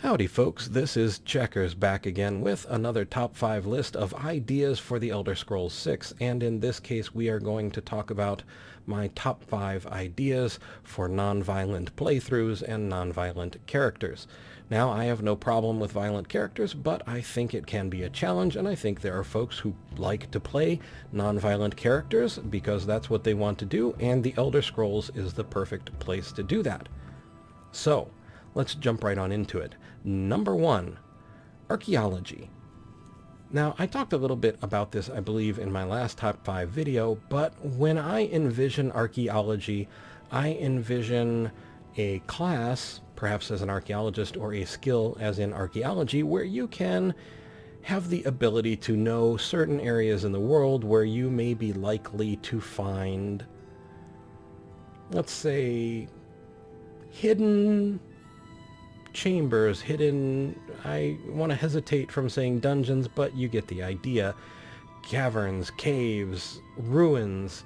Howdy folks, this is Checkers back again with another top 5 list of ideas for the Elder Scrolls 6, and in this case we are going to talk about my top 5 ideas for non-violent playthroughs and non-violent characters. Now, I have no problem with violent characters, but I think it can be a challenge, and I think there are folks who like to play non-violent characters because that's what they want to do, and the Elder Scrolls is the perfect place to do that. So, let's jump right on into it. Number 1, Archaeology. Now, I talked a little bit about this, I believe, in my last top 5 video, but when I envision Archaeology, I envision a class, perhaps as an archaeologist, or a skill as in Archaeology, where you can have the ability to know certain areas in the world where you may be likely to find, let's say, hidden chambers, I want to hesitate from saying dungeons, but you get the idea. Caverns, caves, ruins.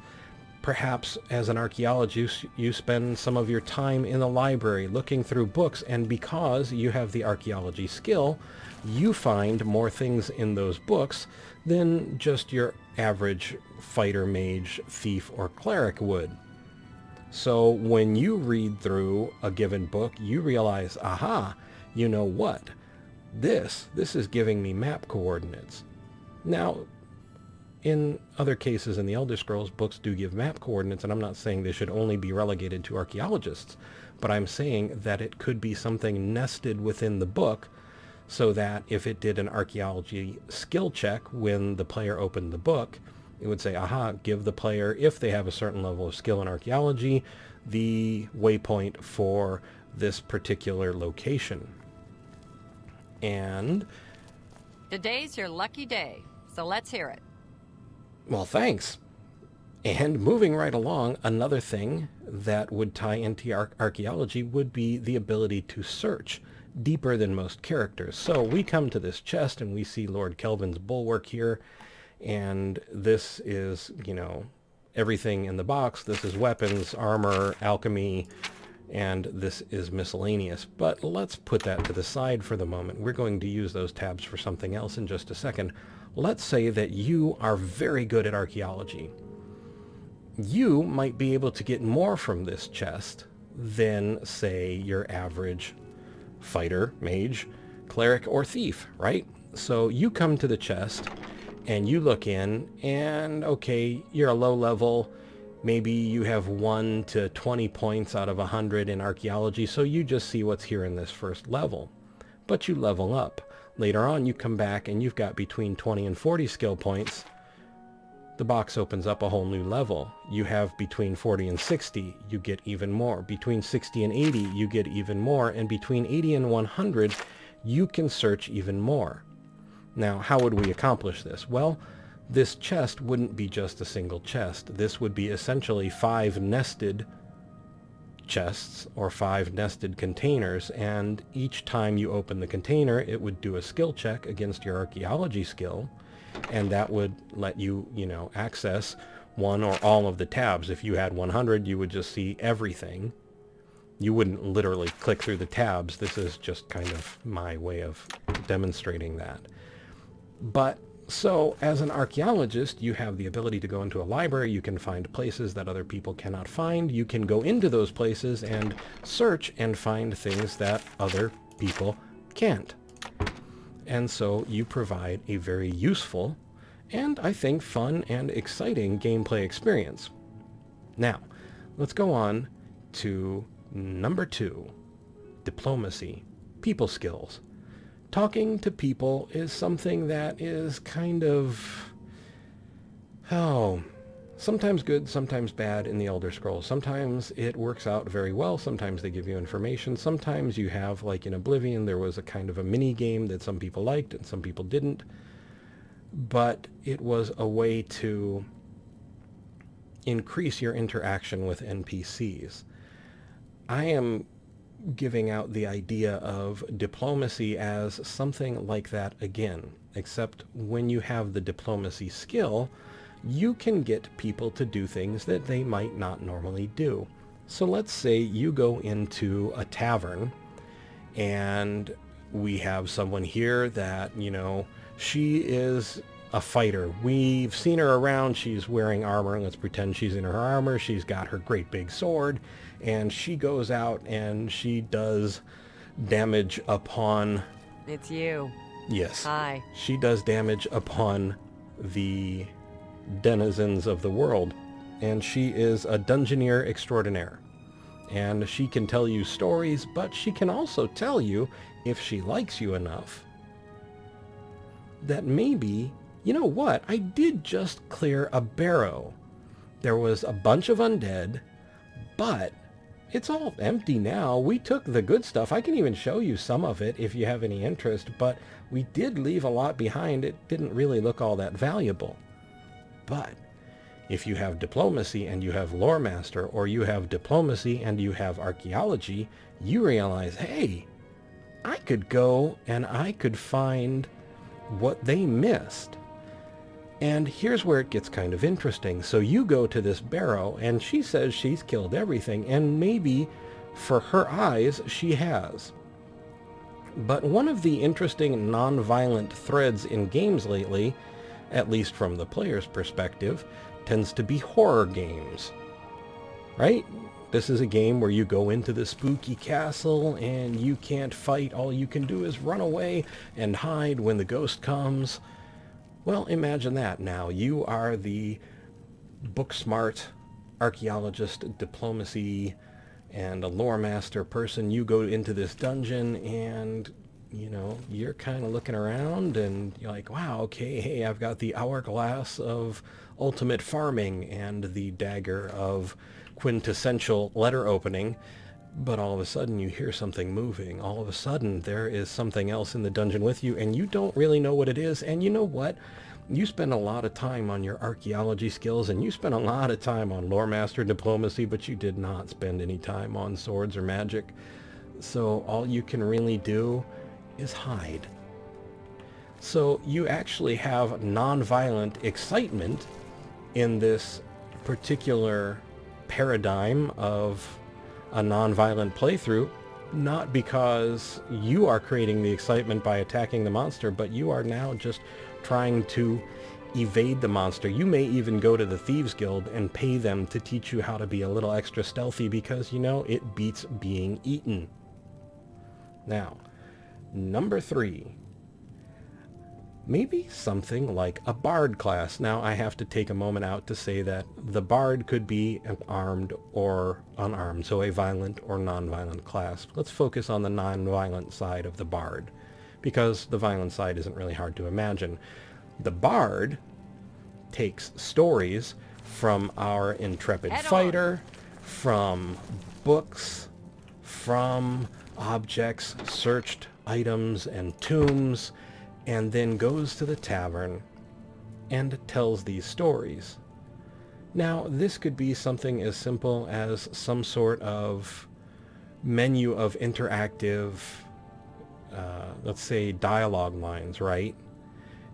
Perhaps as an archaeologist, you spend some of your time in the library looking through books, and because you have the archaeology skill, you find more things in those books than just your average fighter, mage, thief, or cleric would. So when you read through a given book, you realize, aha, you know what? This is giving me map coordinates. Now, in other cases in the Elder Scrolls, books do give map coordinates, and I'm not saying they should only be relegated to archaeologists, but I'm saying that it could be something nested within the book so that if it did an archaeology skill check when the player opened the book, it would say, aha, give the player, if they have a certain level of skill in archaeology, the waypoint for this particular location. And today's your lucky day, so let's hear it. Well, thanks. And moving right along, another thing that would tie into archaeology would be the ability to search deeper than most characters. So we come to this chest and we see Lord Kelvin's bulwark here. And this is, everything in the box. This is weapons, armor, alchemy, and this is miscellaneous. But let's put that to the side for the moment. We're going to use those tabs for something else in just a second. Let's say that you are very good at archaeology. You might be able to get more from this chest than, say, your average fighter, mage, cleric, or thief, right? So you come to the chest and you look in, and okay, you're a low level. Maybe you have 1 to 20 points out of 100 in archaeology, so you just see what's here in this first level. But you level up. Later on, you come back and you've got between 20 and 40 skill points. The box opens up a whole new level. You have between 40 and 60, you get even more. Between 60 and 80, you get even more. And between 80 and 100, you can search even more. Now, how would we accomplish this? Well, this chest wouldn't be just a single chest. This would be essentially 5 nested chests or 5 nested containers, and each time you open the container, it would do a skill check against your archaeology skill, and that would let you, access one or all of the tabs. If you had 100, you would just see everything. You wouldn't literally click through the tabs. This is just kind of my way of demonstrating that. But so as an archaeologist, you have the ability to go into a library. You can find places that other people cannot find. You can go into those places and search and find things that other people can't. And so you provide a very useful and, I think, fun and exciting gameplay experience. Now, let's go on to number 2, diplomacy, people skills. Talking to people is something that is kind of, sometimes good, sometimes bad in the Elder Scrolls. Sometimes it works out very well. Sometimes they give you information. Sometimes you have, like in Oblivion, there was a kind of a mini game that some people liked and some people didn't. But it was a way to increase your interaction with NPCs. I am giving out the idea of diplomacy as something like that again, except when you have the diplomacy skill, you can get people to do things that they might not normally do. So let's say you go into a tavern and we have someone here that, she is a fighter. We've seen her around. She's wearing armor. Let's pretend she's in her armor. She's got her great big sword, and she goes out and she does damage upon... It's you. Yes. Hi. She does damage upon the denizens of the world, and she is a dungeoneer extraordinaire. And she can tell you stories, but she can also tell you, if she likes you enough, that maybe, you know what, I did just clear a barrow. There was a bunch of undead, but it's all empty now. We took the good stuff. I can even show you some of it if you have any interest, but we did leave a lot behind. It didn't really look all that valuable. But if you have diplomacy and you have lore master, or you have diplomacy and you have archaeology, you realize, hey, I could go and I could find what they missed. And here's where it gets kind of interesting. So you go to this barrow and she says she's killed everything, and maybe for her eyes she has. But one of the interesting non-violent threads in games lately, at least from the player's perspective, tends to be horror games, right? This is a game where you go into the spooky castle and you can't fight. All you can do is run away and hide when the ghost comes. Well, imagine that now. You are the book-smart archaeologist, diplomacy, and a lore master person. You go into this dungeon and, you're kind of looking around and you're like, wow, okay, hey, I've got the hourglass of ultimate farming and the dagger of quintessential letter opening. But all of a sudden you hear something moving. All of a sudden there is something else in the dungeon with you, and you don't really know what it is. And you know what? You spend a lot of time on your archaeology skills, and you spend a lot of time on lore master diplomacy, but you did not spend any time on swords or magic. So all you can really do is hide. So you actually have non-violent excitement in this particular paradigm of a non-violent playthrough, not because you are creating the excitement by attacking the monster, but you are now just trying to evade the monster. You may even go to the Thieves Guild and pay them to teach you how to be a little extra stealthy, because, it beats being eaten. Now, number 3. Maybe something like a bard class. Now, I have to take a moment out to say that the bard could be an armed or unarmed, so a violent or non-violent class. Let's focus on the non-violent side of the bard, because the violent side isn't really hard to imagine. The bard takes stories from our intrepid fighter, from books, from objects, searched items and tombs, and then goes to the tavern and tells these stories. Now, this could be something as simple as some sort of menu of interactive, let's say, dialogue lines, right?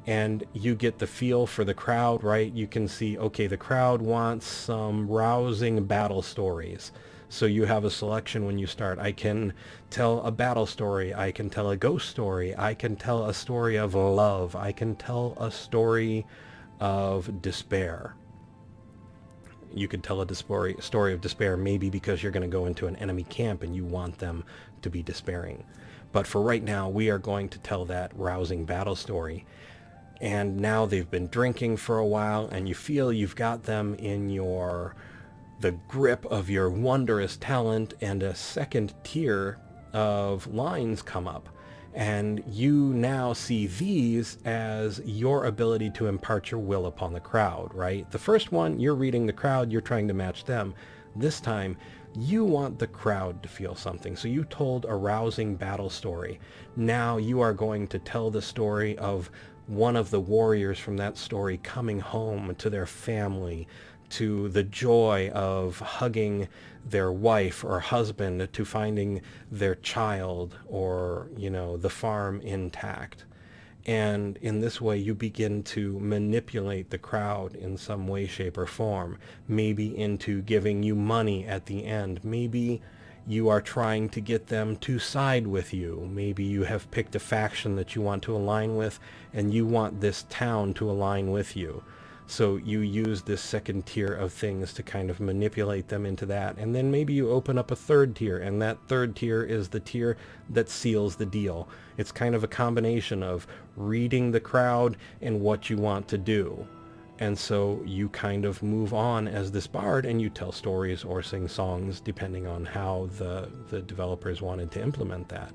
And you get the feel for the crowd, right? You can see, okay, the crowd wants some rousing battle stories. So you have a selection when you start. I can tell a battle story. I can tell a ghost story. I can tell a story of love. I can tell a story of despair. You could tell a story of despair, maybe because you're going to go into an enemy camp and you want them to be despairing. But for right now, we are going to tell that rousing battle story. And now they've been drinking for a while, and you feel you've got them in the grip of your wondrous talent, and a second tier of lines come up. And you now see these as your ability to impart your will upon the crowd, right? The first one, you're reading the crowd, you're trying to match them. This time, you want the crowd to feel something. So you told a rousing battle story. Now you are going to tell the story of one of the warriors from that story coming home to their family, to the joy of hugging their wife or husband, to finding their child, or, the farm intact. And in this way, you begin to manipulate the crowd in some way, shape, or form. Maybe into giving you money at the end. Maybe you are trying to get them to side with you. Maybe you have picked a faction that you want to align with, and you want this town to align with you. So you use this second tier of things to kind of manipulate them into that. And then maybe you open up a third tier, and that third tier is the tier that seals the deal. It's kind of a combination of reading the crowd and what you want to do. And so you kind of move on as this bard, and you tell stories or sing songs depending on how the developers wanted to implement that.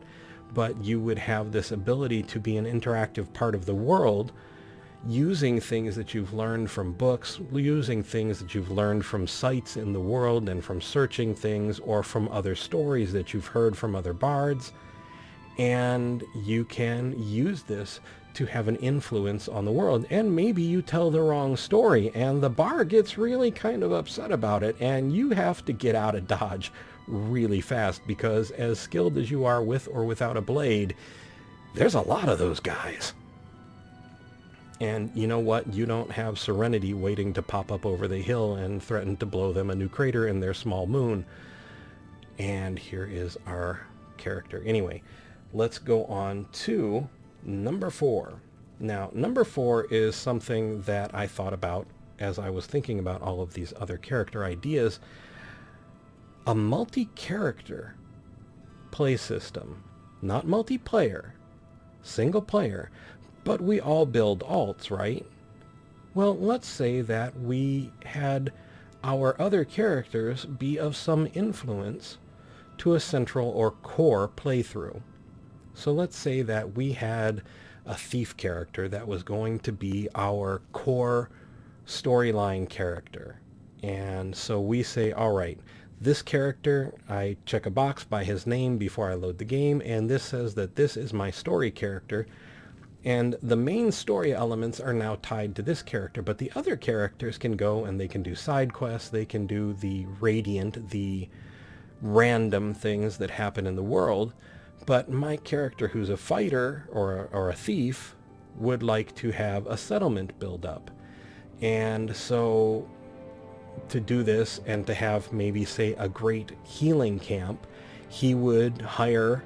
But you would have this ability to be an interactive part of the world, using things that you've learned from books, using things that you've learned from sites in the world and from searching things, or from other stories that you've heard from other bards. And you can use this to have an influence on the world. And maybe you tell the wrong story, and the bard gets really kind of upset about it, and you have to get out of Dodge really fast, because as skilled as you are with or without a blade, there's a lot of those guys. And you know what? You don't have Serenity waiting to pop up over the hill and threaten to blow them a new crater in their small moon. And here is our character. Anyway, let's go on to number 4. Now, number 4 is something that I thought about as I was thinking about all of these other character ideas. A multi-character play system. Not multiplayer. Single player. But we all build alts, right? Well, let's say that we had our other characters be of some influence to a central or core playthrough. So let's say that we had a thief character that was going to be our core storyline character. And so we say, all right, this character, I check a box by his name before I load the game, and this says that this is my story character. And the main story elements are now tied to this character, but the other characters can go and they can do side quests, they can do the radiant, the random things that happen in the world. But my character, who's a fighter or a thief, would like to have a settlement build up. And so to do this and to have maybe, say, a great healing camp, he would hire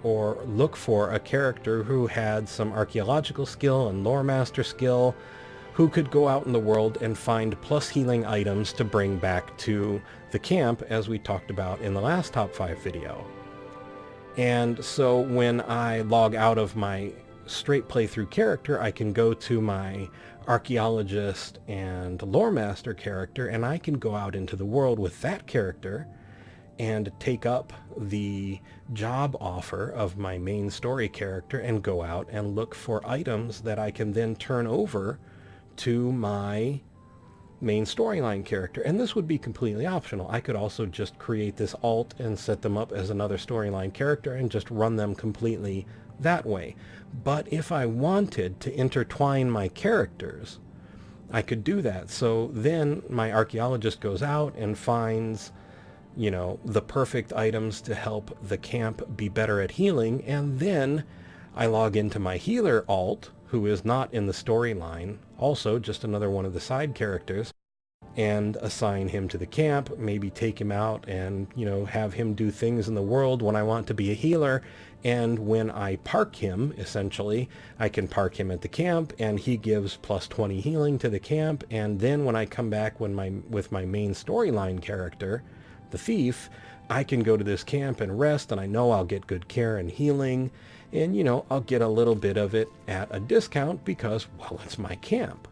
or look for a character who had some archaeological skill and lore master skill, who could go out in the world and find plus healing items to bring back to the camp, as we talked about in the last top 5 video. And so when I log out of my straight playthrough character, I can go to my archaeologist and lore master character, and I can go out into the world with that character and take up the job offer of my main story character and go out and look for items that I can then turn over to my main storyline character. And this would be completely optional. I could also just create this alt and set them up as another storyline character and just run them completely that way. But if I wanted to intertwine my characters, I could do that. So then my archaeologist goes out and finds, you know, the perfect items to help the camp be better at healing, and then I log into my healer alt, who is not in the storyline, also just another one of the side characters, and assign him to the camp, maybe take him out and, you know, have him do things in the world when I want to be a healer. And when I park him, essentially, I can park him at the camp, and he gives plus 20 healing to the camp. And then when I come back with my main storyline character, the thief, I can go to this camp and rest, and I know I'll get good care and healing, and, you know, I'll get a little bit of it at a discount because, well, it's my camp.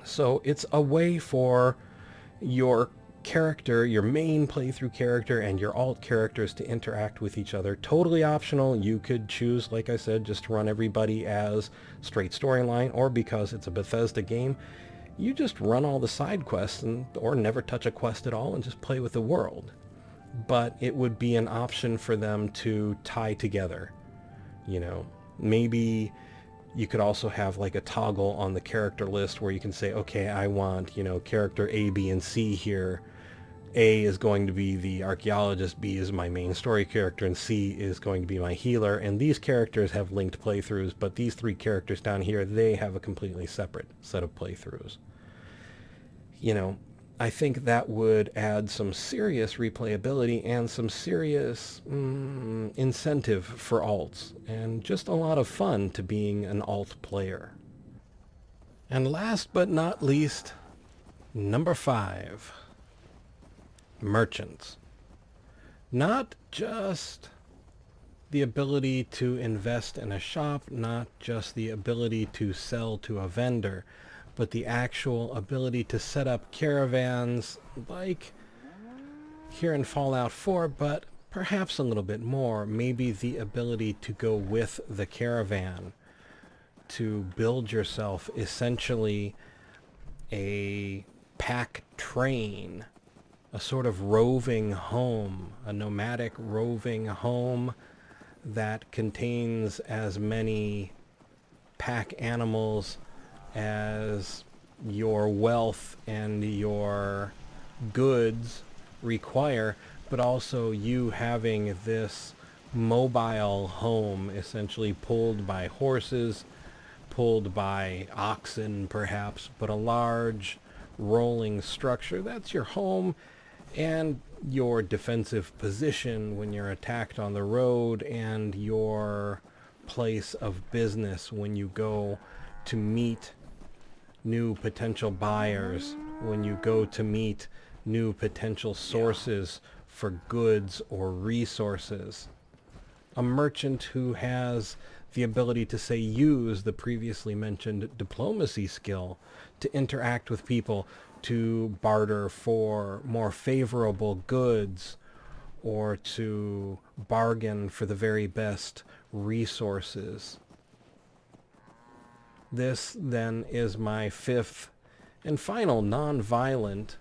So it's a way for your character, your main playthrough character, and your alt characters to interact with each other. Totally optional. You could choose, like I said, just to run everybody as straight storyline, or because it's a Bethesda game, you just run all the side quests or never touch a quest at all and just play with the world. But it would be an option for them to tie together. You know, maybe you could also have like a toggle on the character list where you can say, okay, I want, you know, character A, B, and C here. A is going to be the archaeologist, B is my main story character, and C is going to be my healer. And these characters have linked playthroughs, but these 3 characters down here, they have a completely separate set of playthroughs. You know, I think that would add some serious replayability and some serious incentive for alts, and just a lot of fun to being an alt player. And last but not least, number 5, merchants. Not just the ability to invest in a shop, not just the ability to sell to a vendor, but the actual ability to set up caravans like here in Fallout 4, but perhaps a little bit more. Maybe the ability to go with the caravan, to build yourself essentially a pack train, a sort of roving home, a nomadic roving home that contains as many pack animals as your wealth and your goods require, but also you having this mobile home essentially pulled by horses, pulled by oxen perhaps, but a large rolling structure. That's your home and your defensive position when you're attacked on the road, and your place of business when you go to meet new potential buyers, when you go to meet new potential sources for goods or resources. A merchant who has the ability to, say, use the previously mentioned diplomacy skill to interact with people, to barter for more favorable goods, or to bargain for the very best resources. This then is my 5th and final non-violent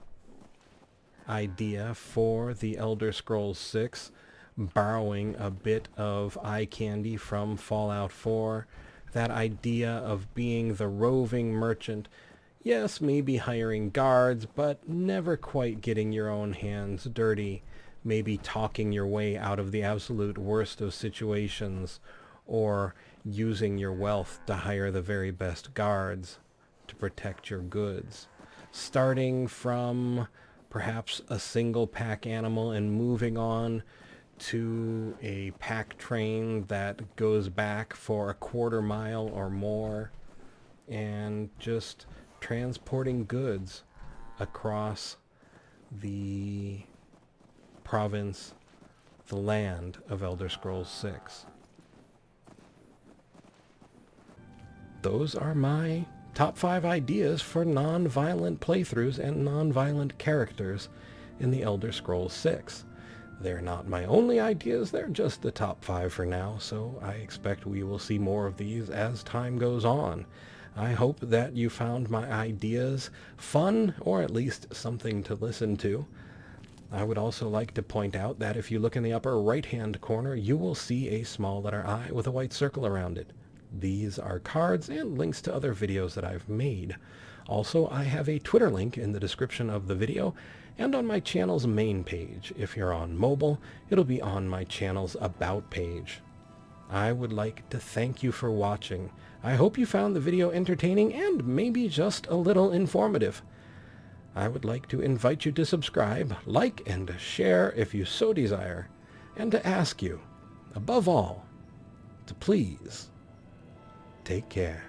idea for the Elder Scrolls 6, borrowing a bit of eye candy from Fallout 4, that idea of being the roving merchant. Yes, maybe hiring guards, but never quite getting your own hands dirty, maybe talking your way out of the absolute worst of situations, or using your wealth to hire the very best guards to protect your goods. Starting from perhaps a single pack animal and moving on to a pack train that goes back for a quarter mile or more, and just transporting goods across the province, the land of Elder Scrolls 6. Those are my top 5 ideas for non-violent playthroughs and non-violent characters in the Elder Scrolls 6. They're not my only ideas, they're just the top 5 for now, so I expect we will see more of these as time goes on. I hope that you found my ideas fun, or at least something to listen to. I would also like to point out that if you look in the upper right-hand corner, you will see a small letter I with a white circle around it. These are cards and links to other videos that I've made. Also, I have a Twitter link in the description of the video and on my channel's main page. If you're on mobile, it'll be on my channel's About page. I would like to thank you for watching. I hope you found the video entertaining and maybe just a little informative. I would like to invite you to subscribe, like, and share if you so desire, and to ask you, above all, to please take care.